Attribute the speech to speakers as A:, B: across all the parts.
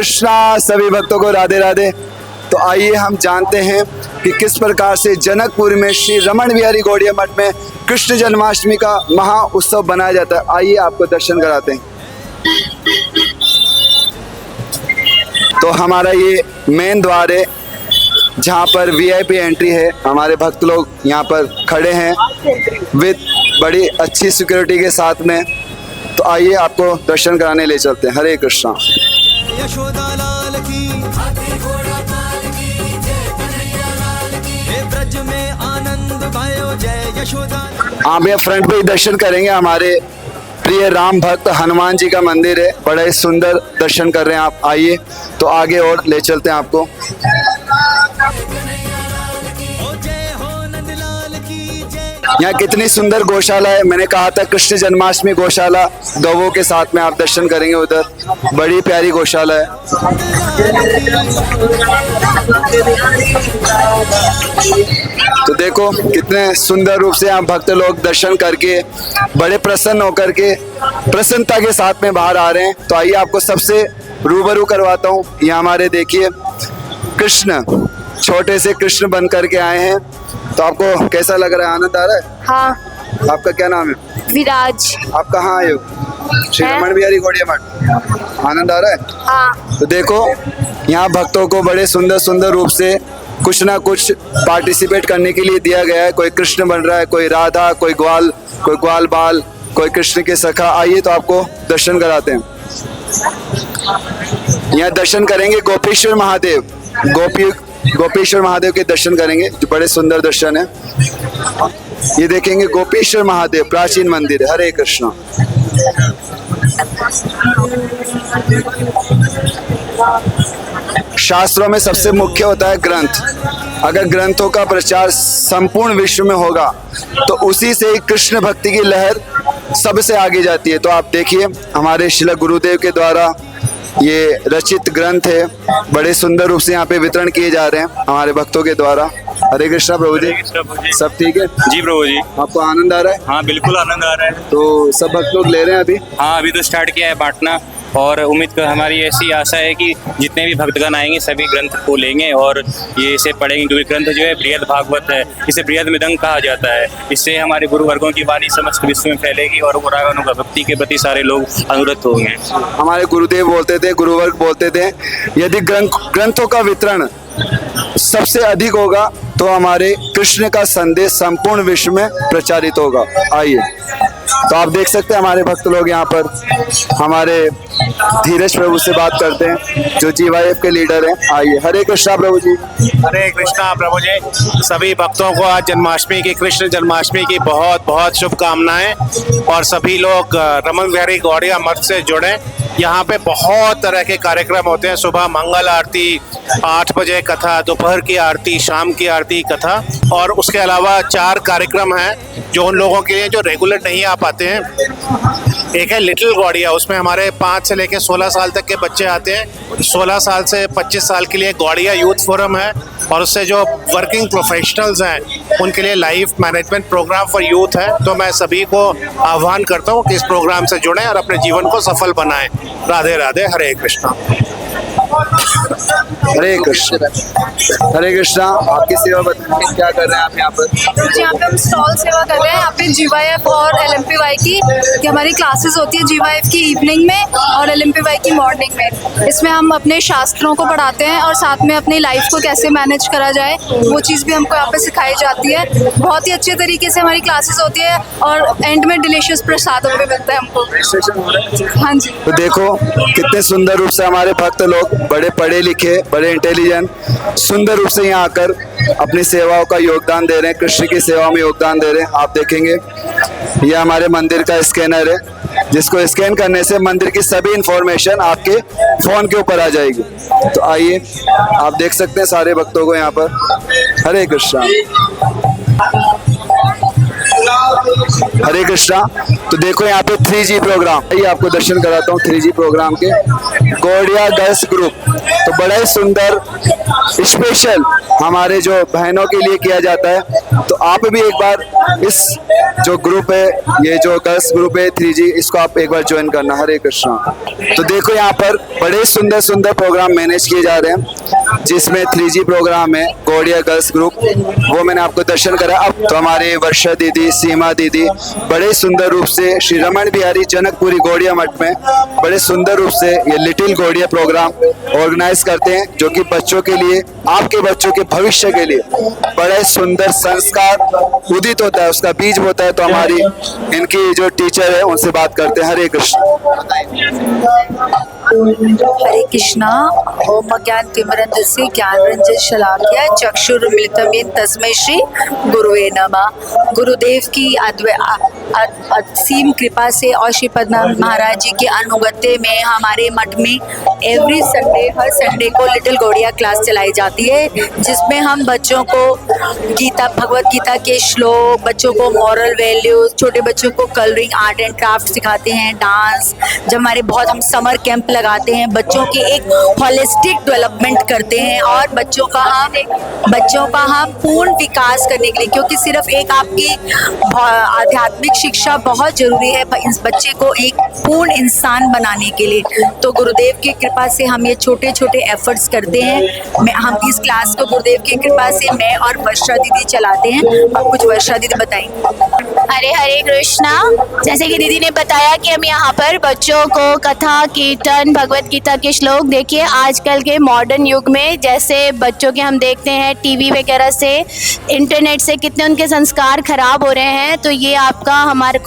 A: कृष्णा, सभी भक्तों को राधे राधे। तो आइए हम जानते हैं कि किस प्रकार से जनकपुर में श्री रमन बिहारी गौड़िया मठ में कृष्ण जन्माष्टमी का महा उत्सव बनाया जाता है। आइए आपको दर्शन कराते हैं। तो हमारा ये मेन द्वार है जहाँ पर वीआईपी एंट्री है। हमारे भक्त लोग यहाँ पर खड़े हैं विद बड़ी अच्छी सिक्योरिटी के साथ में। तो आइए आपको दर्शन कराने ले चलते हैं। हरे कृष्णा।
B: यशोदा लाल की, हाथी घोड़ा लाल की, जय कन्हैया लाल की, हे ब्रज में आनंद भयो, जय यशोदा।
A: आप ये फ्रंट पे ही दर्शन करेंगे। हमारे प्रिय राम भक्त हनुमान जी का मंदिर है। बड़ा ही सुंदर दर्शन कर रहे हैं आप। आइए तो आगे और ले चलते हैं आपको। यहाँ कितनी सुंदर गौशाला है। मैंने कहा था कृष्ण जन्माष्टमी गौशाला गवों के साथ में आप दर्शन करेंगे। उधर बड़ी प्यारी गौशाला है। तो देखो कितने सुंदर रूप से यहाँ भक्त लोग दर्शन करके बड़े प्रसन्न होकर के प्रसन्नता के साथ में बाहर आ रहे हैं। तो आइए आपको सबसे रूबरू करवाता हूँ। यहाँ हमारे देखिए कृष्ण छोटे से कृष्ण बन करके आए हैं। तो आपको कैसा लग रहा है? आनंद आ रहा है?
C: हाँ।
A: आपका क्या नाम है?
C: विराज।
A: आप कहाँ आए हो? श्री रमन बिहारी गौड़िया मठ। आनंद आ रहा है?
C: हाँ।
A: तो देखो यहाँ भक्तों को बड़े सुंदर सुंदर रूप से कुछ ना कुछ पार्टिसिपेट करने के लिए दिया गया है। कोई कृष्ण बन रहा है, कोई राधा, कोई ग्वाल बाल, कोई कृष्ण के सखा। आइए तो आपको दर्शन कराते हैं। यहाँ दर्शन करेंगे गोपेश्वर महादेव। गोपेश्वर महादेव के दर्शन करेंगे जो बड़े सुंदर दर्शन है। ये देखेंगे गोपेश्वर महादेव प्राचीन मंदिर है। हरे कृष्णा। शास्त्रों में सबसे मुख्य होता है ग्रंथ। अगर ग्रंथों का प्रचार संपूर्ण विश्व में होगा तो उसी से ही कृष्ण भक्ति की लहर सबसे आगे जाती है। तो आप देखिए हमारे श्रील गुरुदेव के द्वारा ये रचित ग्रंथ है। बड़े सुंदर रूप से यहाँ पे वितरण किए जा रहे हैं हमारे भक्तों के द्वारा। हरे कृष्णा प्रभु जी। सब ठीक है
D: जी प्रभु जी।
A: आपको आनंद आ रहा है?
D: हाँ बिल्कुल आनंद आ रहा है।
A: तो सब भक्त लोग ले रहे हैं अभी?
D: हाँ अभी तो स्टार्ट किया है बांटना, और उम्मीद कर हमारी ऐसी आशा है कि जितने भी भक्तगण आएंगे सभी ग्रंथ को लेंगे और ये इसे पढ़ेंगे, क्योंकि ग्रंथ जो है बृहद भागवत है। इसे बृहद मृदंग कहा जाता है। इससे हमारे गुरुवर्गों की वाणी समस्त विश्व में फैलेगी और गुरुवर्गों का भक्ति के प्रति सारे लोग अनुरक्त होंगे।
A: हमारे गुरुदेव बोलते थे, गुरुवर्ग बोलते थे, यदि ग्रंथों का वितरण सबसे अधिक होगा तो हमारे कृष्ण का संदेश संपूर्ण विश्व में प्रचारित होगा। आइए तो आप देख सकते हैं हमारे भक्त लोग यहाँ पर हमारे धीरज प्रभु से बात करते हैं जो जीवाईएफ के लीडर हैं। आइए। हरे कृष्णा प्रभु जी।
E: हरे कृष्णा प्रभु जी। सभी भक्तों को आज जन्माष्टमी की, कृष्ण जन्माष्टमी की बहुत बहुत शुभकामनाएं। और सभी लोग रमन बिहारी गौड़िया मठ से जुड़े। यहाँ पे बहुत तरह के कार्यक्रम होते हैं। सुबह मंगल आरती, 8 बजे कथा, दोपहर की आरती, शाम की आरती, कथा, और उसके अलावा 4 कार्यक्रम हैं जो उन लोगों के लिए जो रेगुलर नहीं आ पाते हैं। एक है लिटिल गौड़िया, उसमें हमारे 5 से लेकर 16 साल तक के बच्चे आते हैं। 16 साल से 25 साल के लिए गौड़िया यूथ फोरम है, और उससे जो वर्किंग प्रोफेशनल्स हैं उनके लिए life management program for youth है। तो मैं सभी को आह्वान करता हूँ कि इस प्रोग्राम से जुड़ें और अपने जीवन को सफल बनाएं। राधे राधे। हरे कृष्णा।
A: हरे कृष्ण। हरे कृष्णा। आपकी सेवा बताइए, क्या कर रहे हैं आप यहाँ पर?
C: यहाँ पे हम स्टॉल सेवा कर रहे हैं। यहाँ पे जीवाईएफ और एलएमपीवाई की हमारी क्लासेस होती है। जीवाईएफ की इवनिंग में और एलएमपीवाई की मॉर्निंग में। इसमें हम अपने शास्त्रों को पढ़ाते हैं और साथ में अपनी लाइफ को कैसे मैनेज करा जाए वो चीज़ भी हमको यहाँ पे सिखाई जाती है। बहुत ही अच्छे तरीके से हमारी क्लासेस होती है और एंड में डिलीशियस प्रसाद भी मिलता है हमको। हाँ जी।
A: तो देखो कितने सुंदर रूप से हमारे भक्त लोग, बड़े पढ़े लिखे, बड़े इंटेलिजेंट, सुंदर रूप से यहाँ आकर अपनी सेवाओं का योगदान दे रहे हैं, कृष्ण की सेवा में योगदान दे रहे हैं। आप देखेंगे ये हमारे मंदिर का स्कैनर है जिसको स्कैन करने से मंदिर की सभी इंफॉर्मेशन आपके फोन के ऊपर आ जाएगी। तो आइए आप देख सकते हैं सारे भक्तों को यहाँ पर। हरे कृष्णा। हरे कृष्णा। तो देखो यहाँ पे 3G प्रोग्राम, ये आपको दर्शन कराता हूँ 3G प्रोग्राम के। गौड़िया गर्ल्स ग्रुप तो बड़ा ही सुंदर स्पेशल हमारे जो बहनों के लिए किया जाता है। तो आप भी एक बार इस जो ग्रुप है, ये जो गर्ल्स ग्रुप है 3G, इसको आप एक बार ज्वाइन करना। हरे कृष्णा। तो देखो यहाँ पर बड़े सुंदर सुंदर प्रोग्राम मैनेज किए जा रहे हैं, जिसमें 3G प्रोग्राम है, गौड़िया गर्ल्स ग्रुप, वो मैंने आपको दर्शन करा। अब तो हमारे वर्षा दीदी, सीमा दीदी बड़े सुंदर रूप से श्री रमन बिहारी जनकपुरी गौड़िया मठ में बड़े सुंदर रूप से ये लिटिल गौड़िया प्रोग्राम ऑर्गेनाइज करते हैं, जो कि बच्चों के लिए, आपके बच्चों के भविष्य के लिए बड़े सुंदर संस्कार उदित होता है, उसका बीज होता है। तो हमारी इनकी जो टीचर है उनसे बात करते हैं। हरे कृष्ण।
F: हरे कृष्णा। ओम अज्ञानतिमिरन्धस्य ज्ञानरञ्जन शलाकया चक्षुरुन्मिलितं येन तस्मै श्री गुरुवे नमः। गुरुदेव की असीम कृपा से और श्री पद्मनाभ महाराज जी के अनुगत्य में हमारे मठ में एवरी संडे, हर संडे को लिटिल गौड़िया क्लास चलाई जाती है, जिसमें हम बच्चों को गीता, भगवत गीता के श्लोक, बच्चों को मॉरल वैल्यूज, छोटे बच्चों को कलरिंग, आर्ट एंड क्राफ्ट सिखाते हैं, डांस। जब हमारे बहुत हम समर कैंप लगाते हैं, बच्चों के एक होलिस्टिक डेवलपमेंट करते हैं और बच्चों का हम पूर्ण विकास करने के लिए, क्योंकि सिर्फ एक आपकी आध्यात्मिक शिक्षा बहुत जरूरी है इस बच्चे को एक पूर्ण इंसान बनाने के लिए। तो गुरुदेव की कृपा से हम ये छोटे छोटे एफर्ट्स करते हैं। हम इस क्लास को गुरुदेव की कृपा से मैं और वर्षा दीदी चलाते हैं। अब कुछ वर्षा दीदी बताएंगे।
G: हरे हरे कृष्णा। जैसे कि दीदी ने बताया कि हम यहाँ पर बच्चों को कथा, कीर्तन, भगवत गीता के श्लोक, देखिए आजकल के मॉडर्न युग में जैसे बच्चों के हम देखते हैं टीवी वगैरह से, इंटरनेट से कितने उनके संस्कार खराब हो रहे हैं। तो ये आपका हमारे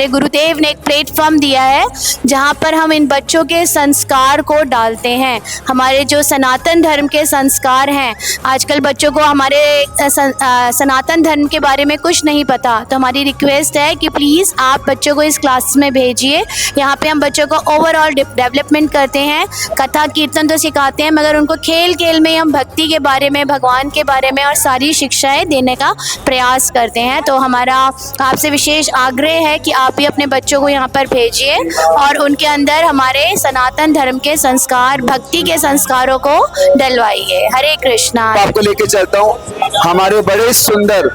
G: गुरुदेव ने एक प्लेटफॉर्म दिया है जहाँ पर हम इन बच्चों के संस्कार को डालते हैं। हमारे जो सनातन धर्म के संस्कार हैं, आजकल बच्चों को हमारे सनातन धर्म के बारे में कुछ नहीं पता। तो हमारी रिक्वेस्ट है कि प्लीज़ आप बच्चों को इस क्लास में भेजिए। यहाँ पे हम बच्चों को ओवरऑल डेवलपमेंट करते हैं, कथा कीर्तन तो सिखाते हैं, मगर उनको खेल खेल में हम भक्ति के बारे में, भगवान के बारे में और सारी शिक्षाएं देने का प्रयास करते हैं। तो हमारा आपसे विशेष आग्रह है कि आप भी अपने बच्चों को यहाँ पर भेजिए और उनके अंदर हमारे सनातन धर्म के संस्कार, भक्ति के संस्कारों को डलवाइए। हरे कृष्णा।
A: आपको लेके चलता हूँ हमारे बड़े सुंदर,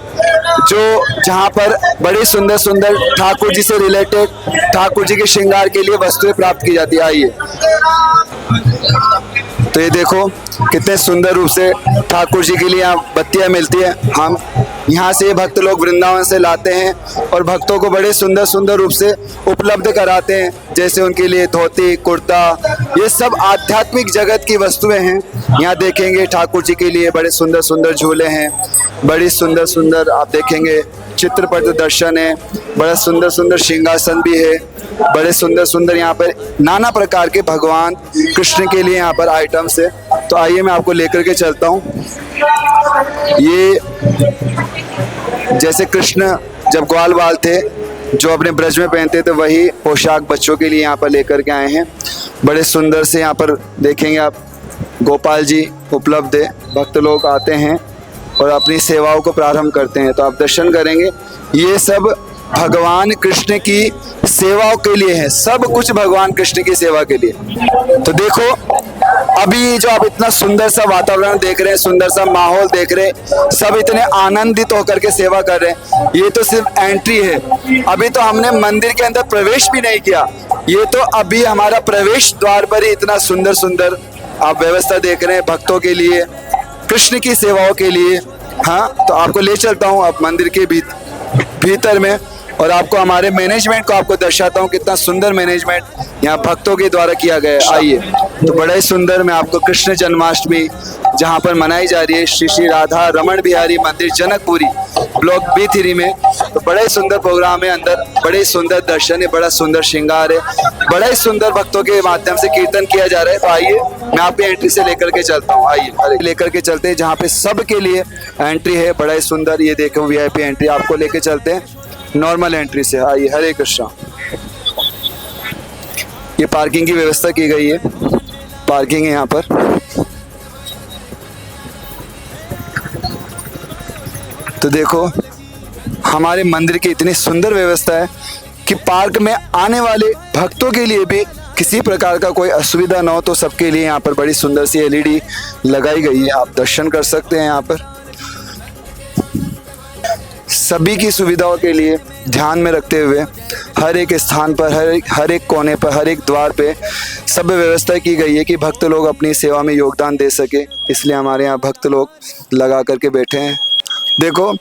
A: जो जहाँ पर बड़े सुंदर सुंदर ठाकुर जी से रिलेटेड, ठाकुर जी के श्रृंगार के लिए वस्तुएं प्राप्त की जाती है। आइए, तो ये देखो कितने सुंदर रूप से ठाकुर जी के लिए यहाँ बत्तियाँ मिलती है। हम यहाँ से भक्त लोग वृंदावन से लाते हैं और भक्तों को बड़े सुंदर सुंदर रूप से उपलब्ध कराते हैं, जैसे उनके लिए धोती, कुर्ता, ये सब आध्यात्मिक जगत की वस्तुएं हैं। यहाँ देखेंगे ठाकुर जी के लिए बड़े सुंदर सुंदर झूले हैं, बड़ी सुंदर सुंदर आप देखेंगे चित्रपट दर्शन है, बड़ा सुंदर सुंदर सिंहासन भी है, बड़े सुंदर सुंदर यहाँ पर नाना प्रकार के भगवान कृष्ण के लिए यहाँ पर आइटम्स है। तो आइए मैं आपको लेकर के चलता हूँ। ये जैसे कृष्ण जब ग्वाल बाल थे, जो अपने ब्रज में पहनते थे, वही पोशाक बच्चों के लिए यहाँ पर लेकर के आए हैं। बड़े सुंदर से यहाँ पर देखेंगे आप गोपाल जी उपलब्ध है, भक्त लोग आते हैं और अपनी सेवाओं को प्रारंभ करते हैं। तो आप दर्शन करेंगे, ये सब भगवान कृष्ण की सेवाओं के लिए है, सब कुछ भगवान कृष्ण की सेवा के लिए। तो देखो अभी जो आप इतना सुंदर सा वातावरण देख रहे हैं, सुंदर सा माहौल देख रहे हैं, सब इतने आनंदित होकर के सेवा कर रहे हैं। ये तो सिर्फ एंट्री है, अभी तो हमने मंदिर के अंदर प्रवेश भी नहीं किया। ये तो अभी हमारा प्रवेश द्वार पर ही इतना सुंदर सुंदर आप व्यवस्था देख रहे हैं भक्तों के लिए, कृष्ण की सेवाओं के लिए। हाँ, तो आपको ले चलता हूँ आप मंदिर के भीतर में और आपको हमारे मैनेजमेंट को आपको दर्शाता हूँ, कितना सुंदर मैनेजमेंट यहाँ भक्तों के द्वारा किया गया है। आइए, तो बड़ा ही सुंदर मैं आपको कृष्ण जन्माष्टमी जहाँ पर मनाई जा रही है, श्री श्री राधा रमन बिहारी मंदिर जनकपुरी ब्लॉक B3 में, तो बड़ा ही सुंदर प्रोग्राम है। अंदर बड़े सुंदर दर्शन है, बड़ा सुंदर श्रृंगार है, बड़ा ही सुंदर भक्तों के माध्यम से कीर्तन किया जा रहा है। तो आइए मैं आपको एंट्री से लेकर के चलता हूँ। आइए लेकर के चलते हैं जहाँ पे सब के लिए एंट्री है, बड़ा ही सुंदर। ये देखो VIP एंट्री, आपको लेके चलते हैं नॉर्मल एंट्री से। आइए, हरे कृष्णा। ये पार्किंग की व्यवस्था की गई है, पार्किंग है यहाँ पर। तो देखो हमारे मंदिर की इतनी सुंदर व्यवस्था है कि पार्क में आने वाले भक्तों के लिए भी किसी प्रकार का कोई असुविधा न हो, तो सबके लिए यहाँ पर बड़ी सुंदर सी LED लगाई गई है। आप दर्शन कर सकते हैं यहाँ पर। सभी की सुविधाओं के लिए ध्यान में रखते हुए हर एक स्थान पर हर एक कोने पर हर एक द्वार पे सब व्यवस्था की गई है कि भक्त लोग अपनी सेवा में योगदान दे सके। इसलिए हमारे यहाँ भक्त लोग लगा करके बैठे हैं। देखो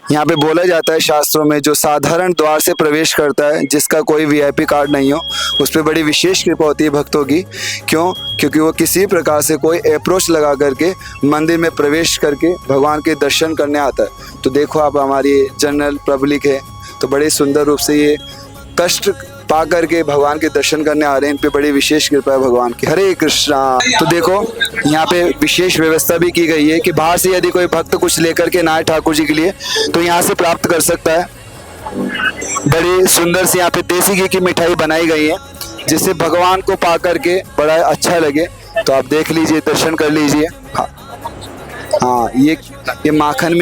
A: यहाँ पे बोला जाता है शास्त्रों में, जो साधारण द्वार से प्रवेश करता है, जिसका कोई वीआईपी कार्ड नहीं हो, उस पर बड़ी विशेष कृपा होती है भक्तों की। क्यों? क्योंकि वो किसी प्रकार से कोई अप्रोच लगा करके मंदिर में प्रवेश करके भगवान के दर्शन करने आता है। तो देखो आप, हमारी जनरल पब्लिक है तो बड़े सुंदर रूप से ये कष्ट पा करके भगवान के दर्शन करने आ रहे हैं। इन पे बड़ी विशेष कृपा है भगवान की। हरे कृष्णा। तो देखो यहाँ पे विशेष व्यवस्था भी की गई है कि बाहर से यदि कोई भक्त कुछ लेकर के ना आए ठाकुर जी के लिए तो यहाँ से प्राप्त कर सकता है। बड़ी सुंदर सी यहाँ पे देसी घी की मिठाई बनाई गई है जिससे भगवान को पा करके बड़ा अच्छा लगे। तो आप देख लीजिए, दर्शन कर लीजिए। हाँ, ये माखन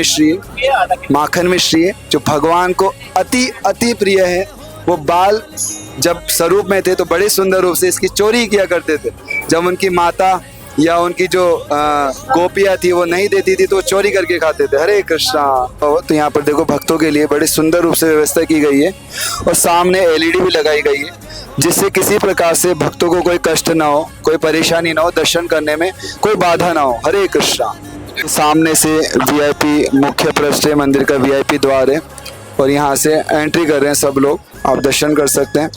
A: मिश्री है जो भगवान को अति प्रिय है। वो बाल जब स्वरूप में थे तो बड़े सुंदर रूप से इसकी चोरी किया करते थे। जब उनकी माता या उनकी जो गोपियाँ थी वो नहीं देती थी तो वो चोरी करके खाते थे। हरे कृष्णा। तो यहाँ पर देखो भक्तों के लिए बड़े सुंदर रूप से व्यवस्था की गई है और सामने एलईडी भी लगाई गई है जिससे किसी प्रकार से भक्तों को कोई कष्ट ना हो, कोई परेशानी ना हो, दर्शन करने में कोई बाधा ना हो। हरे कृष्णा। सामने से वीआईपी मुख्य प्रवेश मंदिर का वीआईपी द्वार है और यहाँ से एंट्री कर रहे हैं सब लोग। आप दर्शन कर सकते हैं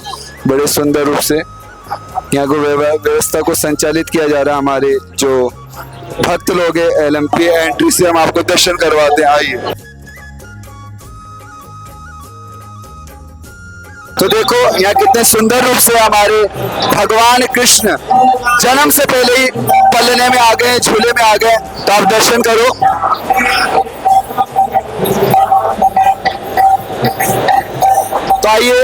A: बड़े सुंदर रूप से। यहाँ को व्यवस्था को संचालित किया जा रहा है। हमारे जो भक्त लोग हैं एलएमपी एंट्री से हम आपको दर्शन करवाते हैं। आइए। तो देखो यहाँ कितने सुंदर रूप से हमारे भगवान कृष्ण जन्म से पहले ही पलने में आ गए, झूले में आ गए। तो आप दर्शन करो। तो आइए,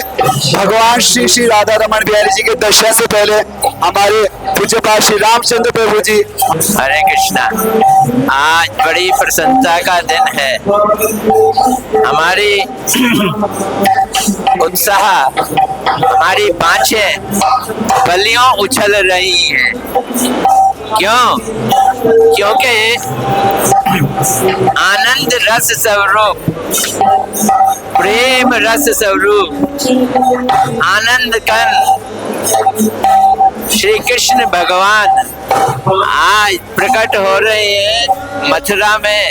A: भगवान श्री राधा रमन बिहारी जी के दर्शन से पहले हमारे पूज्य पाठ श्री रामचंद्र प्रभु जी।
H: हरे कृष्णा। आज बड़ी प्रसन्नता का दिन है। हमारी उत्साह, हमारी बाँछें बलियों उछल रही हैं। क्यों? क्योंकि आनंद रस स्वरूप, प्रेम रस स्वरूप, आनंद कन श्री कृष्ण भगवान आज प्रकट हो रहे हैं। मथुरा में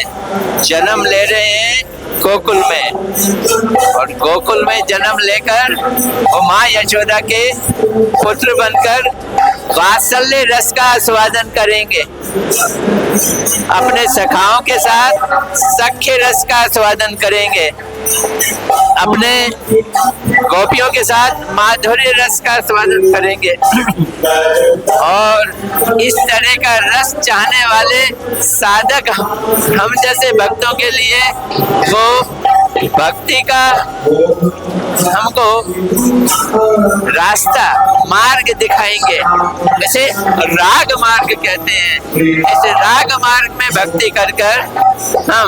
H: जन्म ले रहे हैं, गोकुल में। और गोकुल में जन्म लेकर वो माँ यशोदा के पुत्र बनकर वात्सल्य रस का आस्वादन करेंगे। अपने सखाओं के साथ सख्य रस का आस्वादन करेंगे। अपने गोपियों के साथ माधुर्य रस का आस्वादन करेंगे। और इस तरह का रस चाहने वाले साधक हम जैसे भक्तों के लिए वो भक्ति का हमको रास्ता, मार्ग दिखाएंगे। इसे राग मार्ग कहते हैं। इस राग मार्ग में भक्ति कर कर हम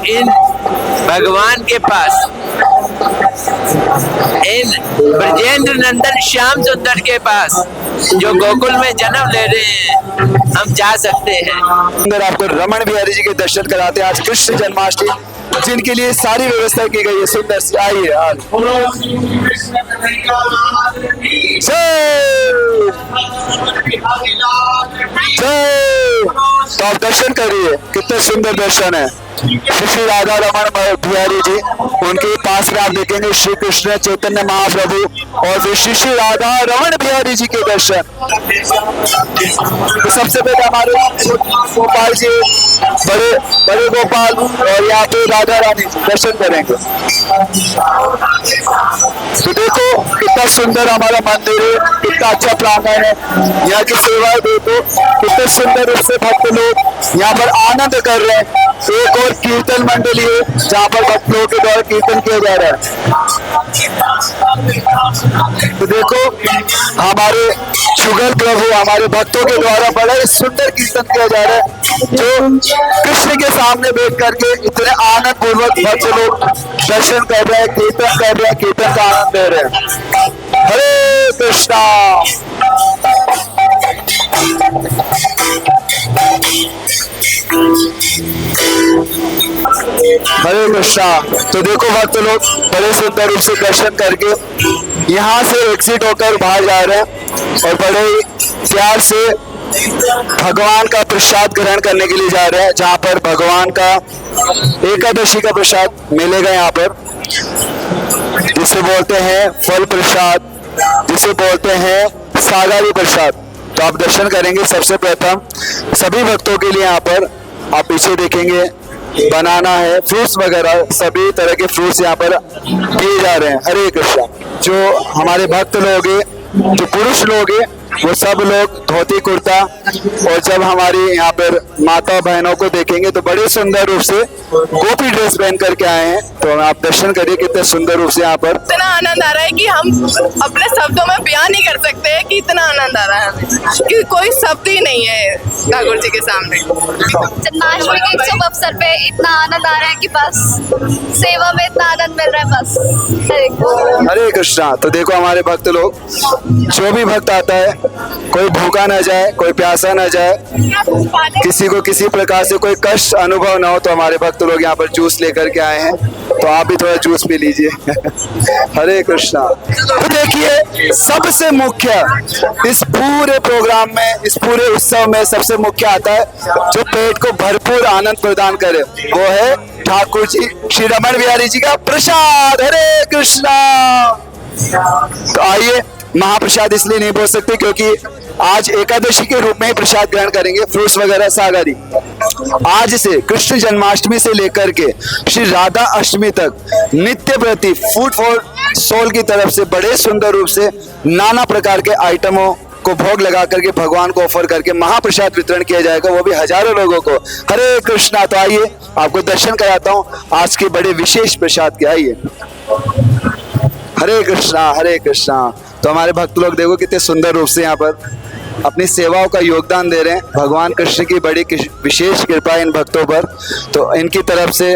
H: इन भगवान के पास, इन ब्रजेंद्र नंदन श्याम सुंदर के पास जो गोकुल में जन्म ले रहे हैं, हम जा सकते हैं।
A: अंदर आपको रमन बिहारी जी के दर्शन कराते हैं। आज कृष्ण जन्माष्टमी जिनके लिए सारी व्यवस्था की गई है। सुंदर से आइए। तो आप दर्शन करिए, कितने सुंदर दर्शन है। श्री राधा रमन बिहारी जी, उनके पास में आप देखेंगे श्री कृष्ण चैतन्य महाप्रभु और फिर श्री राधा रमन बिहारी जी के दर्शन। तो सबसे पहले हमारे गोपाल जी, बड़े गोपाल और यहाँ पे राधा रानी दर्शन करेंगे। तो देखो कितना सुंदर हमारा मंदिर है, कितना अच्छा प्रांगण है। यहाँ की सेवाएं देखो, कितने सुंदर रूप से भक्त लोग यहाँ पर आनंद कर रहे हैं। एक और कीर्तन मंडली है जहाँ पर भक्त लोगों के द्वारा कीर्तन किया जा रहा है। तो देखो हमारे शुगल प्रभु, हमारे भक्तों के द्वारा बड़ा ही सुंदर कीर्तन किया जा रहा है, जो कृष्ण के सामने बैठ करके इतने आनंद पूर्वक भक्त लोग दर्शन कर रहे हैं, कीर्तन कर रहे हैं, कीर्तन का आनंद ले रहे हैं। हरे कृष्णा। हरे कृष्णा। तो देखो भक्त लोग बड़े सुंदर रूप से दर्शन करके यहाँ से एग्जिट होकर बाहर जा रहे हैं और बड़े ही प्यार से भगवान का प्रसाद ग्रहण करने के लिए जा रहे हैं, जहाँ पर भगवान का एकादशी का प्रसाद मिलेगा यहाँ पर, जिसे बोलते हैं फल प्रसाद, जिसे बोलते हैं सागारी प्रसाद। तो आप दर्शन करेंगे सबसे प्रथम सभी भक्तों के लिए। यहाँ पर आप पीछे देखेंगे बनाना है, फ्रूट्स वगैरह सभी तरह के फ्रूट्स यहाँ पर दिए जा रहे हैं। हरे कृष्णा। जो हमारे भक्त लोग हैं, जो पुरुष लोग हैं, वो सब लोग धोती कुर्ता, और जब हमारी यहाँ पर माता बहनों को देखेंगे तो बड़े सुंदर रूप से गोपी ड्रेस पहन करके आए हैं। तो आप दर्शन करिए कितने सुंदर रूप से यहाँ पर।
I: इतना आनंद आ रहा है कि हम अपने शब्दों में बयान नहीं कर सकते हैं कि इतना आनंद आ रहा है कि कोई शब्द ही नहीं है ठाकुर जी के सामने।
C: जन्माष्टमी के शुभ अवसर पे इतना आनंद आ रहा है कि बस सेवा में इतना आनंद मिल रहा है बस।
A: हरे कृष्णा। तो देखो हमारे भक्त लोग, जो भी भक्त आता है कोई भूखा न जाए, कोई प्यासा न जाए, किसी को किसी प्रकार से कोई कष्ट अनुभव ना हो। तो हमारे भक्त लोग यहाँ पर जूस लेकर के आए हैं, तो आप भी थोड़ा जूस पी लीजिए। हरे कृष्णा। तो देखिए सबसे मुख्य इस पूरे प्रोग्राम में, इस पूरे उत्सव में सबसे मुख्य आता है जो पेट को भरपूर आनंद प्रदान करे, वो है ठाकुर जी श्री रमण बिहारी जी का प्रसाद। हरे कृष्णा। तो आइए, महाप्रसाद इसलिए नहीं बोल सकते क्योंकि आज एकादशी के रूप में ही प्रसाद ग्रहण करेंगे, फ्रूट्स वगैरह सागारी। आज से कृष्ण जन्माष्टमी से लेकर के श्री राधा अष्टमी तक नित्य प्रति फूड फॉर सोल की तरफ से बड़े सुंदर रूप से नाना प्रकार के आइटमों को भोग लगा करके भगवान को ऑफर करके महाप्रसाद वितरण किया जाएगा, वो भी हजारों लोगों को। हरे कृष्णा। तो आइए आपको दर्शन कराता हूँ आज के बड़े विशेष प्रसाद के। आइए। हरे कृष्णा। हरे कृष्णा। तो हमारे भक्त लोग देखो कितने सुंदर रूप से यहाँ पर अपनी सेवाओं का योगदान दे रहे हैं। भगवान कृष्ण की बड़ी विशेष कृपा है इन भक्तों पर। तो इनकी तरफ से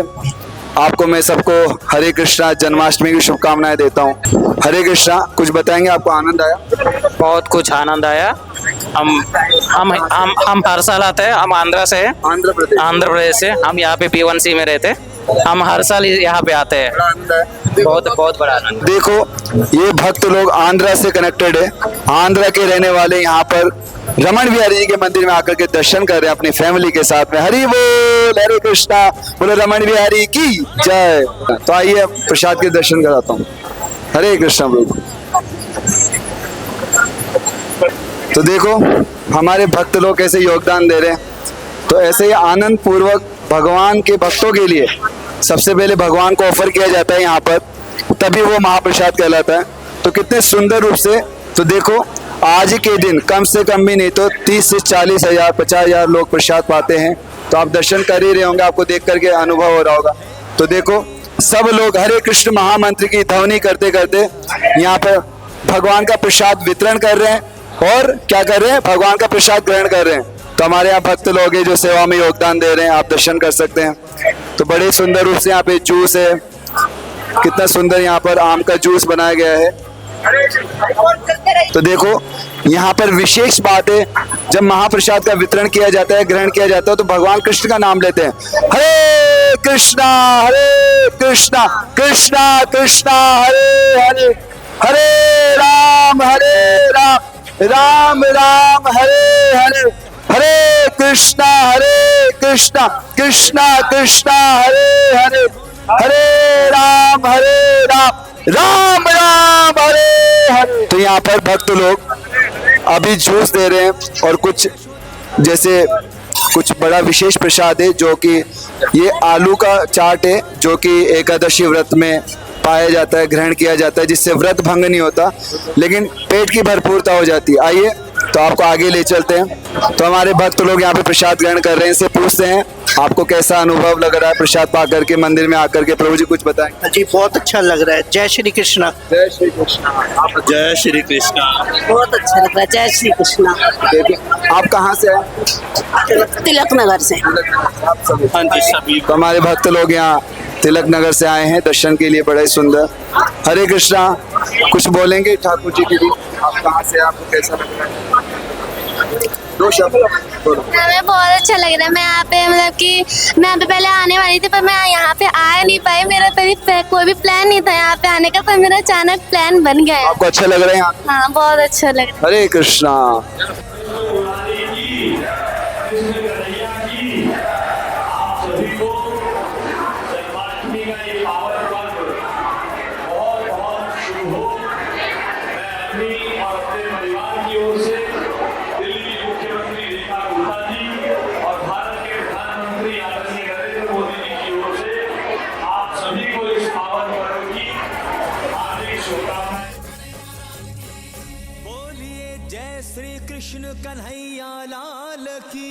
A: आपको मैं सबको हरे कृष्णा जन्माष्टमी की शुभकामनाएं देता हूँ। हरे कृष्णा। कुछ बताएंगे, आपको आनंद आया?
J: बहुत कुछ आनंद आया। हम हर साल आते हैं। हम आंध्र से हैं, आंध्र प्रदेश से। हम यहाँ पे P1C में रहते हैं। हम हर साल यहाँ पे आते हैं। बहुत बहुत बड़ा आनंद।
A: देखो ये भक्त लोग आंध्रा से कनेक्टेड है, आंध्रा के रहने वाले यहाँ पर रमण बिहारी जी के मंदिर में आकर के दर्शन कर रहे हैं अपनी फैमिली के साथ में। हरि बोल। हरे कृष्णा। बोलो रमण बिहारी की जय। तो आइए प्रसाद के दर्शन कराता हूँ। हरे कृष्णा प्रभु। तो देखो हमारे भक्त लोग कैसे योगदान दे रहे हैं। तो ऐसे ही आनंद पूर्वक भगवान के भक्तों के लिए सबसे पहले भगवान को ऑफर किया जाता है यहाँ पर, तभी वो महाप्रसाद कहलाता है। तो कितने सुंदर रूप से। तो देखो आज के दिन कम से कम भी नहीं तो 30 से 40 हजार 50 हजार लोग प्रसाद पाते हैं। तो आप दर्शन कर ही रहे होंगे, आपको देख करके अनुभव हो रहा होगा। तो देखो सब लोग हरे कृष्ण महामंत्र की ध्वनि करते करते यहाँ पर भगवान का प्रसाद वितरण कर रहे हैं और क्या कर रहे हैं, भगवान का प्रसाद ग्रहण कर रहे हैं। तो हमारे यहाँ भक्त लोग हैं जो सेवा में योगदान दे रहे हैं, आप दर्शन कर सकते हैं। तो बड़े सुंदर रूप से यहाँ पे जूस है, कितना सुंदर यहाँ पर आम का जूस बनाया गया है। तो देखो यहाँ पर विशेष बात है, जब महाप्रसाद का वितरण किया जाता है, ग्रहण किया जाता है, तो भगवान कृष्ण का नाम लेते हैं। हरे कृष्णा कृष्णा कृष्णा हरे हरे, हरे राम राम राम हरे हरे, हरे कृष्णा कृष्णा कृष्णा हरे हरे, हरे राम राम राम हरे हरे। तो यहाँ पर भक्त लोग अभी जूस दे रहे हैं और कुछ बड़ा विशेष प्रसाद है जो कि ये आलू का चाट है, जो कि एकादशी व्रत में पाया जाता है, ग्रहण किया जाता है, जिससे व्रत भंग नहीं होता लेकिन पेट की भरपूरता हो जाती है। आइए तो आपको आगे ले चलते हैं। तो हमारे भक्त लोग यहाँ पे प्रसाद ग्रहण कर रहे हैं, इनसे पूछते हैं आपको कैसा अनुभव लग रहा है प्रसाद पा करके, मंदिर में आकर के। प्रभु जी कुछ बताएं।
K: जी बहुत अच्छा लग रहा है। जय श्री कृष्णा।
A: जय श्री कृष्णा।
J: जय श्री कृष्णा।
F: बहुत अच्छा लग रहा है। जय श्री कृष्णा।
A: आप कहाँ से आए?
F: तिलक नगर से।
J: हाँ जी सभी।
A: तो हमारे भक्त लोग यहाँ तिलक नगर से आए हैं दर्शन के लिए, बड़ा ही सुंदर। हरे कृष्णा। कुछ बोलेंगे ठाकुर जी के लिए? आप कहाँ से, आपको कैसा लग रहा है? दो शब्द बोलो।
G: हमें बहुत अच्छा लग रहा है। मैं यहाँ पे मतलब कि मैं यहाँ पे पहले आने वाली थी पर मैं यहाँ पे आ नहीं पाई। मेरा कोई भी प्लान नहीं था यहाँ पे आने का, पर मेरा अचानक प्लान बन गया है।
A: आपको अच्छा लग रहा है यहाँ?
G: हाँ बहुत अच्छा लग रहा है।
A: हरे कृष्णा।
B: बोलिए जय श्री कृष्ण कन्हैया लाल की।